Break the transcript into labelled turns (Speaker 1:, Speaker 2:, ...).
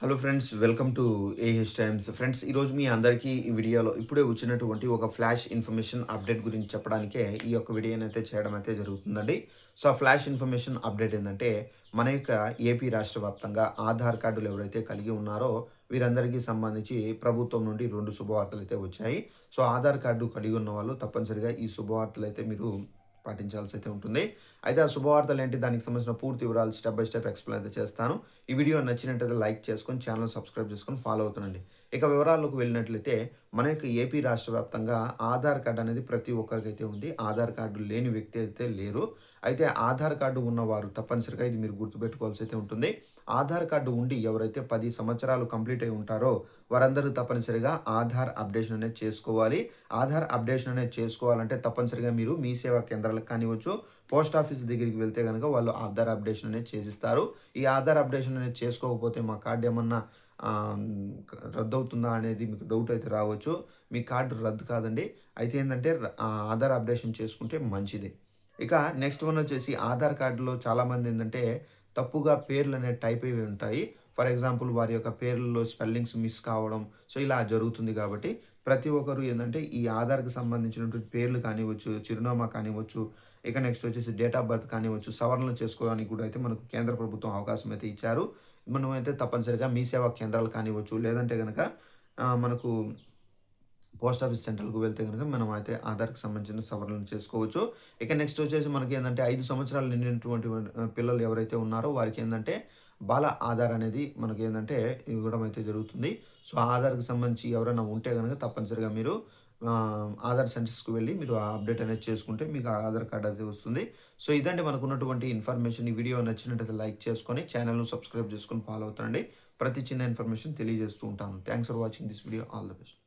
Speaker 1: Hello friends, welcome to AH times. Friends, ఈరోజు మీ అందరికీ ఈ వీడియోలో ఇప్పుడే వచ్చినటువంటి ఒక ఫ్లాష్ ఇన్ఫర్మేషన్ అప్డేట్ గురించి చెప్పడానికే ఈ యొక్క వీడియోనైతే చేయడం అయితే జరుగుతుందండి. సో, ఆ ఫ్లాష్ ఇన్ఫర్మేషన్ అప్డేట్ ఏందంటే, మన యొక్క ఏపీ రాష్ట్ర వ్యాప్తంగా ఆధార్ కార్డులు ఎవరైతే కలిగి ఉన్నారో వీరందరికీ సంబంధించి ప్రభుత్వం నుండి 2 శుభవార్తలైతే వచ్చాయి. సో, ఆధార్ కార్డు కలిగి ఉన్న వాళ్ళు తప్పనిసరిగా ఈ శుభవార్తలైతే మీరు పాటించాల్సి అయితే ఉంటుంది. అయితే ఆ శుభవార్తలు ఏంటి, దానికి సంబంధించిన పూర్తి వివరాలు స్టెప్ బై స్టెప్ ఎక్స్‌ప్లెయిన్ అయితే చేస్తాను. ఈ వీడియో నచ్చినట్టయితే లైక్ చేసుకొని, ఛానెల్ సబ్స్క్రైబ్ చేసుకొని ఫాలో అవుతుండండి. ఇక వివరాల్లోకి వెళ్ళినట్లయితే, మన యొక్క ఏపీ రాష్ట్ర వ్యాప్తంగా ఆధార్ కార్డ్ అనేది ప్రతి ఒక్కరికైతే ఉంది. ఆధార్ కార్డు లేని వ్యక్తి అయితే లేరు. అయితే ఆధార్ కార్డు ఉన్నవారు తప్పనిసరిగా ఇది మీరు గుర్తుపెట్టుకోవాల్సి అయితే ఉంటుంది. ఆధార్ కార్డు ఉండి ఎవరైతే 10 సంవత్సరాలు కంప్లీట్ అయి ఉంటారో వారందరూ తప్పనిసరిగా ఆధార్ అప్డేషన్ అనేది చేసుకోవాలి. ఆధార్ అప్డేషన్ అనేది చేసుకోవాలంటే తప్పనిసరిగా మీరు మీ సేవా కేంద్రాలకు కానివ్వచ్చు, పోస్ట్ ఆఫీస్ దగ్గరికి వెళ్తే గనుక వాళ్ళు ఆధార్ అప్డేషన్ అనేది చేసిస్తారు. ఈ ఆధార్ అప్డేషన్ అనేది చేసుకోకపోతే మా కార్డ్ ఏమన్నా ఆహ్, రద్దవుతుందా అనేది మీకు డౌట్ అయితే రావచ్చు. మీ కార్డ్ రద్దు కాదండి. అయితే ఏందంటే ఆధార్ అప్డేషన్ చేసుకుంటే మంచిది. ఇక నెక్స్ట్ వన్ వచ్చేసి ఆధార్ కార్డ్‌లో చాలామంది ఏందంటే తప్పుగా పేర్లనేవి టైప్ అయ్యి ఉంటాయి. ఫర్ ఎగ్జాంపుల్ వారి యొక్క పేర్లలో స్పెల్లింగ్స్ మిస్ కావడం. సో, ఇలా జరుగుతుంది కాబట్టి ప్రతి ఒక్కరు ఏందంటే ఈ ఆధార్‌కి సంబంధించినటువంటి పేర్లు కానివ్వచ్చు, చిరునామా కానివ్వచ్చు, ఇక నెక్స్ట్ వచ్చేసి డేట్ ఆఫ్ బర్త్ కానివ్వచ్చు, సవరణలు చేసుకోవడానికి కూడా అయితే మనకు కేంద్ర ప్రభుత్వం అవకాశం అయితే ఇచ్చారు. మనమైతే తప్పనిసరిగా మీ సేవా కేంద్రాలు కానివ్వచ్చు, లేదంటే గనక మనకు పోస్ట్ ఆఫీస్ సెంటర్‌కి వెళ్తే గనుక మనం అయితే ఆధార్‌కి సంబంధించిన సవరణలు చేసుకోవచ్చు. ఇక నెక్స్ట్ వచ్చేసి మనకేందంటే 5 సంవత్సరాలు నిండినటువంటి పిల్లలు ఎవరైతే ఉన్నారో వారికేందంటే బాల ఆధార్ అనేది మనకేందంటే ఇవ్వడం అయితే జరుగుతుంది. సో, ఆ ఆధార్‌కి సంబంధించి ఎవరైనా ఉంటే గనుక తప్పనిసరిగా మీరు ఆధార్ సెంటర్స్‌కి వెళ్లి మీరు ఆ అప్డేట్ అనేది చేసుకుంటే మీకు ఆ ఆధార్ కార్డ్ అయితే వస్తుంది. సో, ఇదండి మనకున్నటువంటి ఇన్ఫర్మేషన్. ఈ వీడియో నచ్చినట్టయితే లైక్ చేసుకొని ఛానెల్‌ను సబ్స్క్రైబ్ చేసుకొని ఫాలో అవుతానండి. ప్రతి చిన్న ఇన్ఫర్మేషన్ తెలియజేస్తూ ఉంటాను. Thanks for watching this video. All the best.